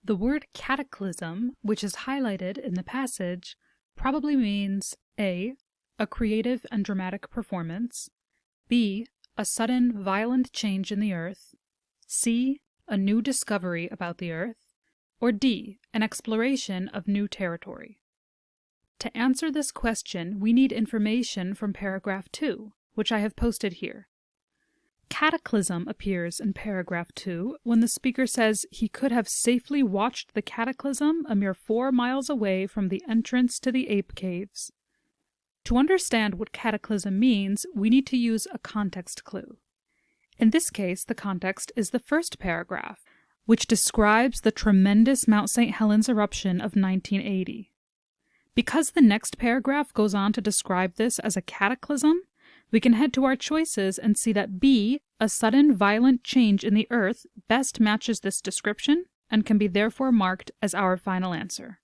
The word cataclysm, which is highlighted in the passage, probably means A. A creative and dramatic performance, B. A sudden, violent change in the earth, C. A new discovery about the earth, or D. An exploration of new territory. To answer this question, we need information from paragraph 2, which I have posted here. Cataclysm appears in paragraph 2 when the speaker says he could have safely watched the cataclysm a mere 4 miles away from the entrance to the ape caves. To understand what cataclysm means, we need to use a context clue. In this case, the context is the first paragraph, which describes the tremendous Mount St. Helens eruption of 1980. Because the next paragraph goes on to describe this as a cataclysm, we can head to our choices and see that B, a sudden violent change in the earth, best matches this description and can be therefore marked as our final answer.